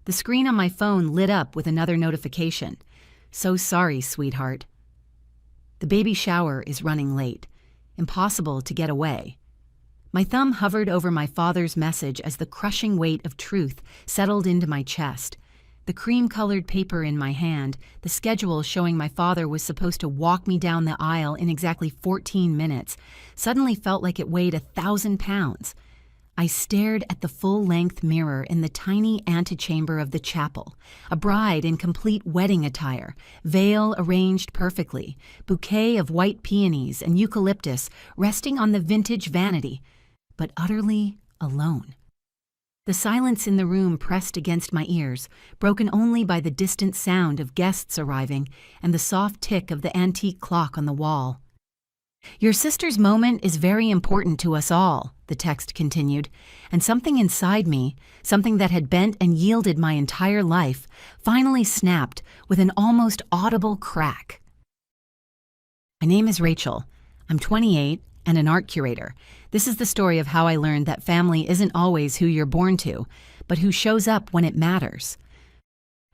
The screen on my phone lit up with another notification. So sorry, sweetheart. The baby shower is running late. Impossible to get away. My thumb hovered over my father's message as the crushing weight of truth settled into my chest. The cream-colored paper in my hand, the schedule showing my father was supposed to walk me down the aisle in exactly 14 minutes, suddenly felt like it weighed 1,000 pounds. I stared at the full-length mirror in the tiny antechamber of the chapel, a bride in complete wedding attire, veil arranged perfectly, bouquet of white peonies and eucalyptus resting on the vintage vanity, but utterly alone. The silence in the room pressed against my ears, broken only by the distant sound of guests arriving and the soft tick of the antique clock on the wall. Your sister's moment is very important to us all, the text continued, and something inside me, something that had bent and yielded my entire life, finally snapped with an almost audible crack. My name is Rachel. I'm 28 and an art curator. This is the story of how I learned that family isn't always who you're born to, but who shows up when it matters.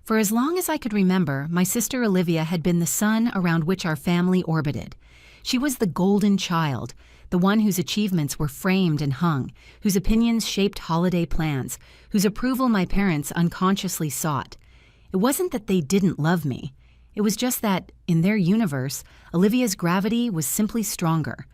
For as long as I could remember, my sister Olivia had been the sun around which our family orbited. She was the golden child, the one whose achievements were framed and hung, whose opinions shaped holiday plans, whose approval my parents unconsciously sought. It wasn't that they didn't love me. It was just that, in their universe, Olivia's gravity was simply stronger.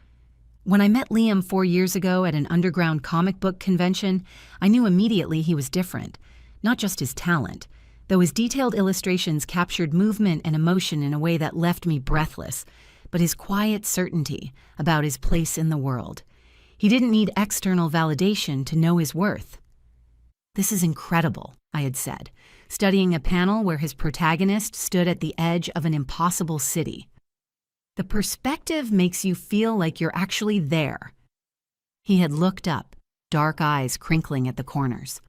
When I met Liam 4 years ago at an underground comic book convention, I knew immediately he was different, not just his talent, though his detailed illustrations captured movement and emotion in a way that left me breathless, but his quiet certainty about his place in the world. He didn't need external validation to know his worth. "This is incredible," I had said, studying a panel where his protagonist stood at the edge of an impossible city. "The perspective makes you feel like you're actually there." He had looked up, dark eyes crinkling at the corners.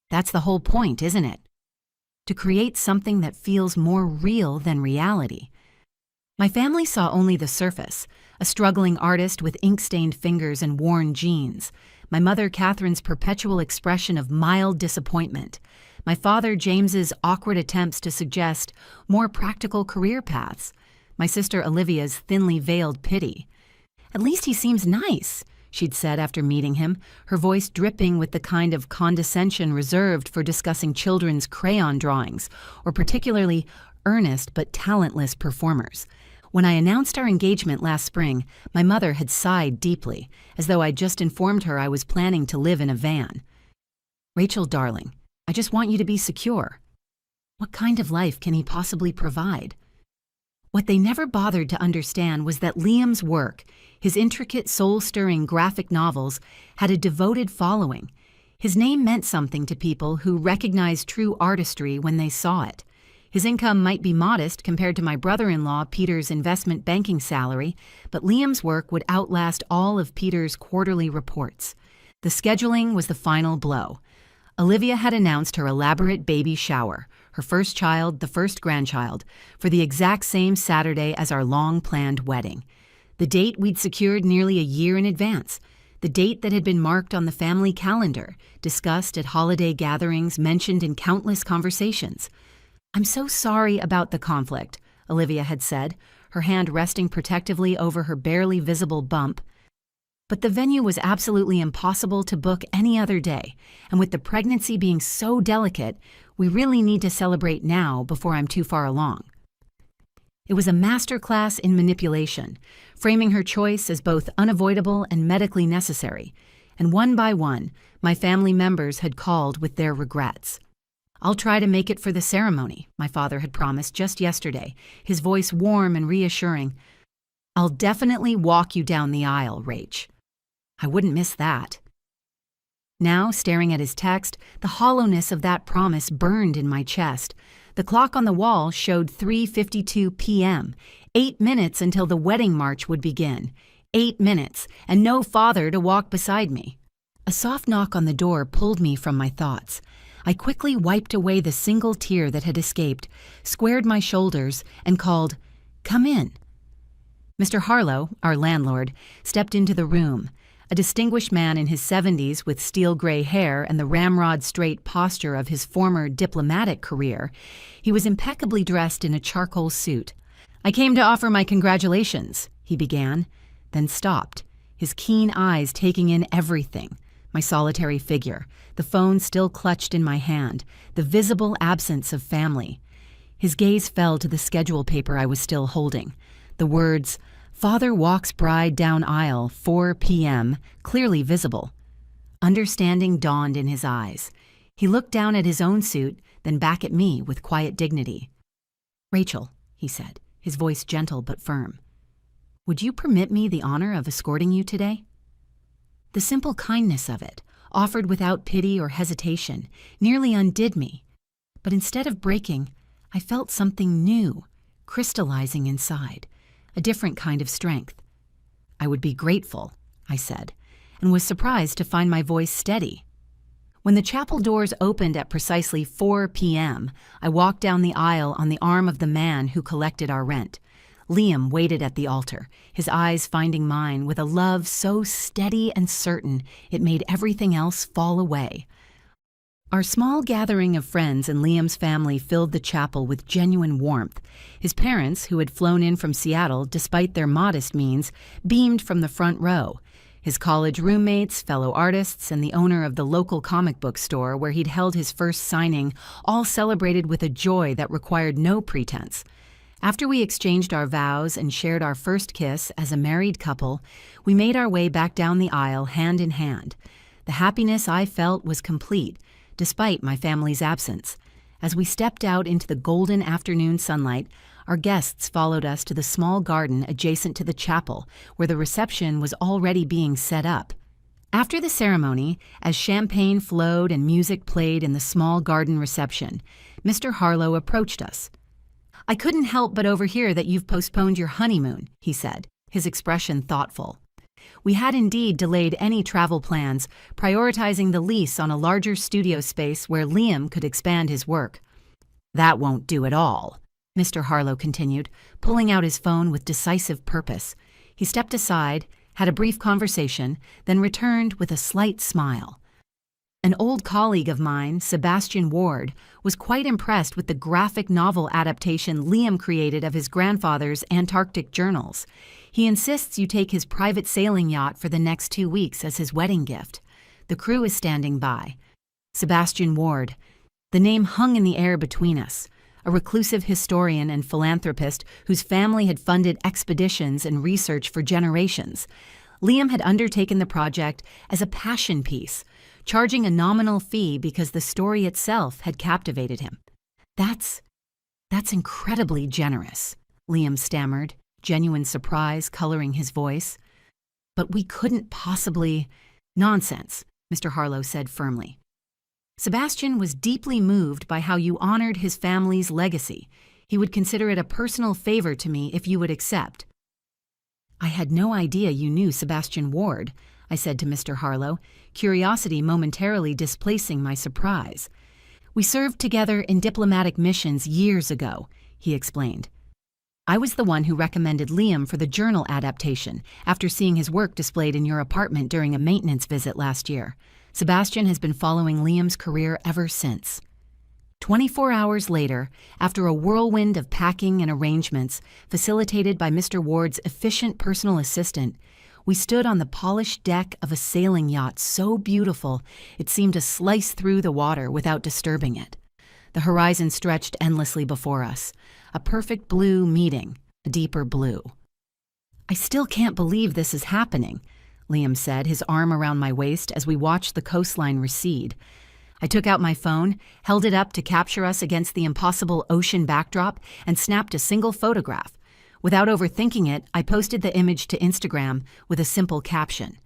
"That's the whole point, isn't it? To create something that feels more real than reality." My family saw only the surface, a struggling artist with ink-stained fingers and worn jeans, my mother Catherine's perpetual expression of mild disappointment, my father James's awkward attempts to suggest more practical career paths, my sister Olivia's thinly veiled pity. "At least he seems nice," she'd said after meeting him, her voice dripping with the kind of condescension reserved for discussing children's crayon drawings or particularly earnest but talentless performers. When I announced our engagement last spring, my mother had sighed deeply, as though I'd just informed her I was planning to live in a van. "Rachel, darling, I just want you to be secure. What kind of life can he possibly provide?" What they never bothered to understand was that Liam's work, his intricate, soul-stirring graphic novels, had a devoted following. His name meant something to people who recognized true artistry when they saw it. His income might be modest compared to my brother-in-law Peter's investment banking salary, but Liam's work would outlast all of Peter's quarterly reports. The scheduling was the final blow. Olivia had announced her elaborate baby shower, her first child, the first grandchild, for the exact same Saturday as our long-planned wedding. The date we'd secured nearly a year in advance, the date that had been marked on the family calendar, discussed at holiday gatherings, mentioned in countless conversations. "I'm so sorry about the conflict," Olivia had said, her hand resting protectively over her barely visible bump. "But the venue was absolutely impossible to book any other day, and with the pregnancy being so delicate, we really need to celebrate now before I'm too far along." It was a masterclass in manipulation, framing her choice as both unavoidable and medically necessary, and one by one, my family members had called with their regrets. "I'll try to make it for the ceremony," my father had promised just yesterday, his voice warm and reassuring. "I'll definitely walk you down the aisle, Rach." I wouldn't miss that. Now, staring at his text, the hollowness of that promise burned in my chest. The clock on the wall showed 3:52 p.m., 8 minutes until the wedding march would begin. 8 minutes, and no father to walk beside me. A soft knock on the door pulled me from my thoughts. I quickly wiped away the single tear that had escaped, squared my shoulders, and called, "Come in." Mr. Harlow, our landlord, stepped into the room, A distinguished man in his 70s with steel gray hair and the ramrod straight posture of his former diplomatic career, he was impeccably dressed in a charcoal suit. "I came to offer my congratulations," he began, then stopped, his keen eyes taking in everything: my solitary figure, the phone still clutched in my hand, the visible absence of family. His gaze fell to the schedule paper I was still holding. The words, "Father walks bride down aisle, 4 p.m., clearly visible. Understanding dawned in his eyes. He looked down at his own suit, then back at me with quiet dignity. "Rachel," he said, his voice gentle but firm, "would you permit me the honor of escorting you today?" The simple kindness of it, offered without pity or hesitation, nearly undid me. But instead of breaking, I felt something new, crystallizing inside, a different kind of strength. "I would be grateful," I said, and was surprised to find my voice steady. When the chapel doors opened at precisely 4 p.m., I walked down the aisle on the arm of the man who collected our rent. Liam waited at the altar, his eyes finding mine with a love so steady and certain it made everything else fall away. Our small gathering of friends and Liam's family filled the chapel with genuine warmth. His parents, who had flown in from Seattle despite their modest means, beamed from the front row. His college roommates, fellow artists, and the owner of the local comic book store where he'd held his first signing all celebrated with a joy that required no pretense. After we exchanged our vows and shared our first kiss as a married couple, we made our way back down the aisle hand in hand. The happiness I felt was complete, despite my family's absence. As we stepped out into the golden afternoon sunlight, our guests followed us to the small garden adjacent to the chapel, where the reception was already being set up. After the ceremony, as champagne flowed and music played in the small garden reception, Mr. Harlow approached us. "I couldn't help but overhear that you've postponed your honeymoon," he said, his expression thoughtful. We had indeed delayed any travel plans, prioritizing the lease on a larger studio space where Liam could expand his work. "That won't do at all," Mr. Harlow continued, pulling out his phone with decisive purpose. He stepped aside, had a brief conversation, then returned with a slight smile. An old colleague of mine, Sebastian Ward, was quite impressed with the graphic novel adaptation Liam created of his grandfather's Antarctic journals. He insists you take his private sailing yacht for the next 2 weeks as his wedding gift. The crew is standing by. Sebastian Ward. The name hung in the air between us. A reclusive historian and philanthropist whose family had funded expeditions and research for generations. Liam had undertaken the project as a passion piece, charging a nominal fee because the story itself had captivated him. That's incredibly generous," Liam stammered, genuine surprise coloring his voice. "But we couldn't possibly—" "Nonsense," Mr. Harlow said firmly. "Sebastian was deeply moved by how you honored his family's legacy. He would consider it a personal favor to me if you would accept." "I had no idea you knew Sebastian Ward," I said to Mr. Harlow, curiosity momentarily displacing my surprise. "We served together in diplomatic missions years ago," he explained. "I was the one who recommended Liam for the journal adaptation after seeing his work displayed in your apartment during a maintenance visit last year. Sebastian has been following Liam's career ever since." 24 hours later, after a whirlwind of packing and arrangements facilitated by Mr. Ward's efficient personal assistant, we stood on the polished deck of a sailing yacht so beautiful it seemed to slice through the water without disturbing it. The horizon stretched endlessly before us, a perfect blue meeting a deeper blue. "I still can't believe this is happening," Liam said, his arm around my waist as we watched the coastline recede. I took out my phone, held it up to capture us against the impossible ocean backdrop, and snapped a single photograph. Without overthinking it, I posted the image to Instagram with a simple caption: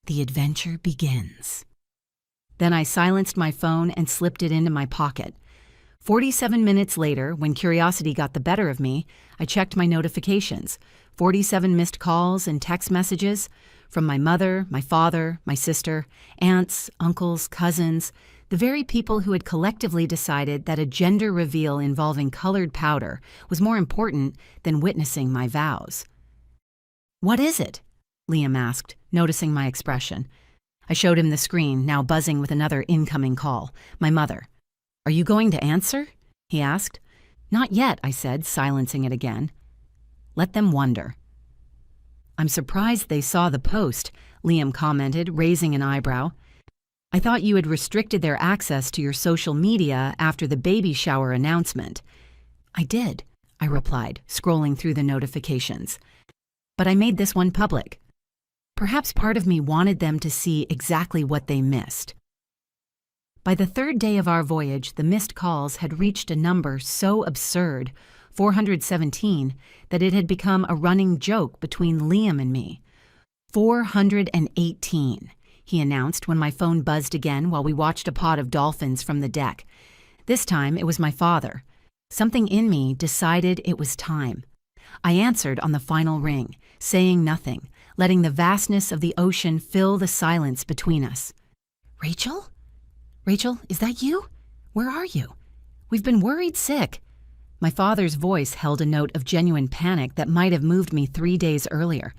"The adventure begins." Then I silenced my phone and slipped it into my pocket. 47 minutes later, when curiosity got the better of me, I checked my notifications. 47 missed calls and text messages from my mother, my father, my sister, aunts, uncles, cousins, the very people who had collectively decided that a gender reveal involving colored powder was more important than witnessing my vows. "What is it?" Liam asked, noticing my expression. I showed him the screen, now buzzing with another incoming call. My mother. "Are you going to answer?" he asked. "Not yet," I said, silencing it again. "Let them wonder." "I'm surprised they saw the post," Liam commented, raising an eyebrow. "I thought you had restricted their access to your social media after the baby shower announcement." "I did," I replied, scrolling through the notifications. "But I made this one public. Perhaps part of me wanted them to see exactly what they missed." By the third day of our voyage, the missed calls had reached a number so absurd, 417, that it had become a running joke between Liam and me. 418, he announced when my phone buzzed again while we watched a pod of dolphins from the deck. This time it was my father. Something in me decided it was time. I answered on the final ring, saying nothing, letting the vastness of the ocean fill the silence between us. "Rachel? Rachel, is that you? Where are you? We've been worried sick." My father's voice held a note of genuine panic that might have moved me 3 days earlier.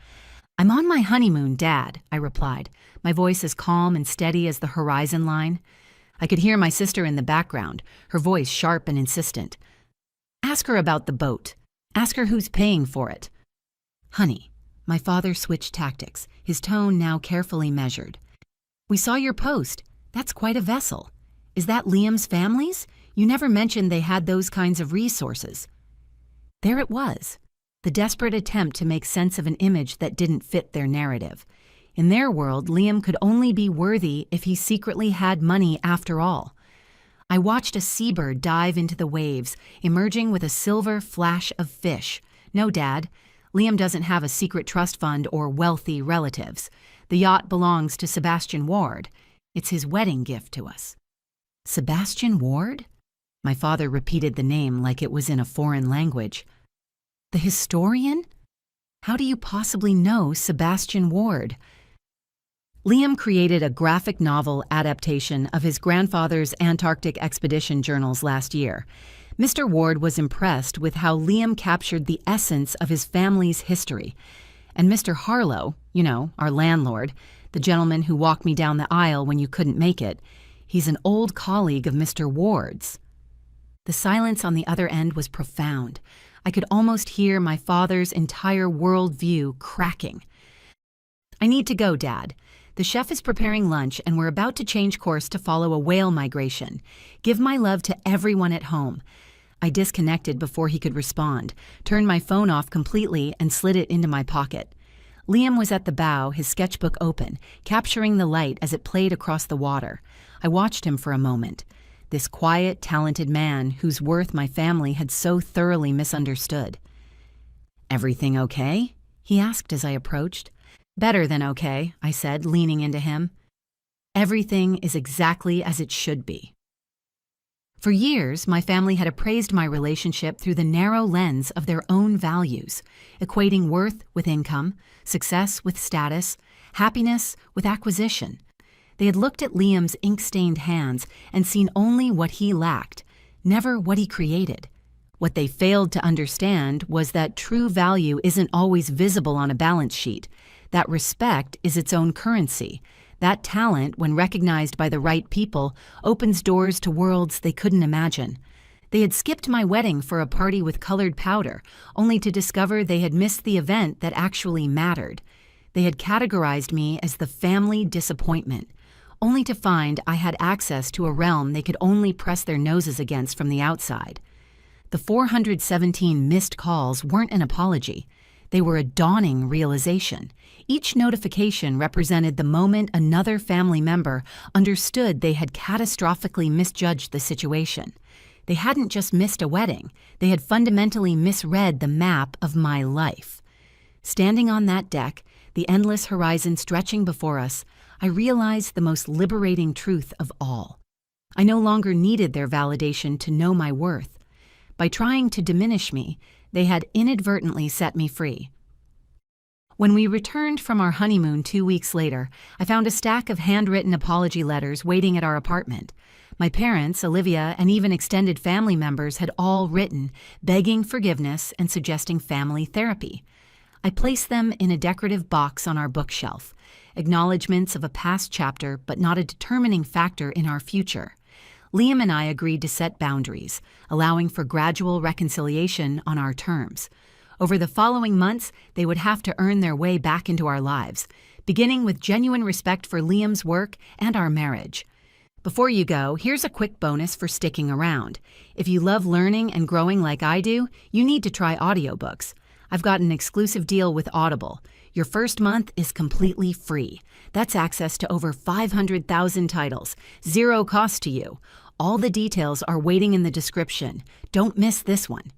"I'm on my honeymoon, Dad," I replied, my voice as calm and steady as the horizon line. I could hear my sister in the background, her voice sharp and insistent. "Ask her about the boat. Ask her who's paying for it." "Honey," my father switched tactics, his tone now carefully measured. "We saw your post. That's quite a vessel. Is that Liam's family's? You never mentioned they had those kinds of resources." There it was, the desperate attempt to make sense of an image that didn't fit their narrative. In their world, Liam could only be worthy if he secretly had money after all. I watched a seabird dive into the waves, emerging with a silver flash of fish. "No, Dad, Liam doesn't have a secret trust fund or wealthy relatives. The yacht belongs to Sebastian Ward. It's his wedding gift to us." "Sebastian Ward?" My father repeated the name like it was in a foreign language. "The historian? How do you possibly know Sebastian Ward?" Liam created a graphic novel adaptation of his grandfather's Antarctic expedition journals last year. Mr. Ward was impressed with how Liam captured the essence of his family's history. And Mr. Harlow, our landlord, the gentleman who walked me down the aisle when you couldn't make it, he's an old colleague of Mr. Ward's. The silence on the other end was profound. I could almost hear my father's entire worldview cracking. "I need to go, Dad. The chef is preparing lunch and we're about to change course to follow a whale migration. Give my love to everyone at home." I disconnected before he could respond, turned my phone off completely and slid it into my pocket. Liam was at the bow, his sketchbook open, capturing the light as it played across the water. I watched him for a moment. This quiet, talented man whose worth my family had so thoroughly misunderstood. "Everything okay?" he asked as I approached. "Better than okay," I said, leaning into him. "Everything is exactly as it should be." For years, my family had appraised my relationship through the narrow lens of their own values, equating worth with income, success with status, happiness with acquisition. They had looked at Liam's ink-stained hands and seen only what he lacked, never what he created. What they failed to understand was that true value isn't always visible on a balance sheet, that respect is its own currency, that talent, when recognized by the right people, opens doors to worlds they couldn't imagine. They had skipped my wedding for a party with colored powder, only to discover they had missed the event that actually mattered. They had categorized me as the family disappointment, only to find I had access to a realm they could only press their noses against from the outside. The 417 missed calls weren't an apology. They were a dawning realization. Each notification represented the moment another family member understood they had catastrophically misjudged the situation. They hadn't just missed a wedding. They had fundamentally misread the map of my life. Standing on that deck, the endless horizon stretching before us, I realized the most liberating truth of all. I no longer needed their validation to know my worth. By trying to diminish me, they had inadvertently set me free. When we returned from our honeymoon 2 weeks later, I found a stack of handwritten apology letters waiting at our apartment. My parents, Olivia, and even extended family members had all written, begging forgiveness and suggesting family therapy. I place them in a decorative box on our bookshelf, acknowledgments of a past chapter but not a determining factor in our future. Liam and I agreed to set boundaries, allowing for gradual reconciliation on our terms. Over the following months, they would have to earn their way back into our lives, beginning with genuine respect for Liam's work and our marriage. Before you go, here's a quick bonus for sticking around. If you love learning and growing like I do, you need to try audiobooks. I've got an exclusive deal with Audible. Your first month is completely free. That's access to over 500,000 titles, zero cost to you. All the details are waiting in the description. Don't miss this one.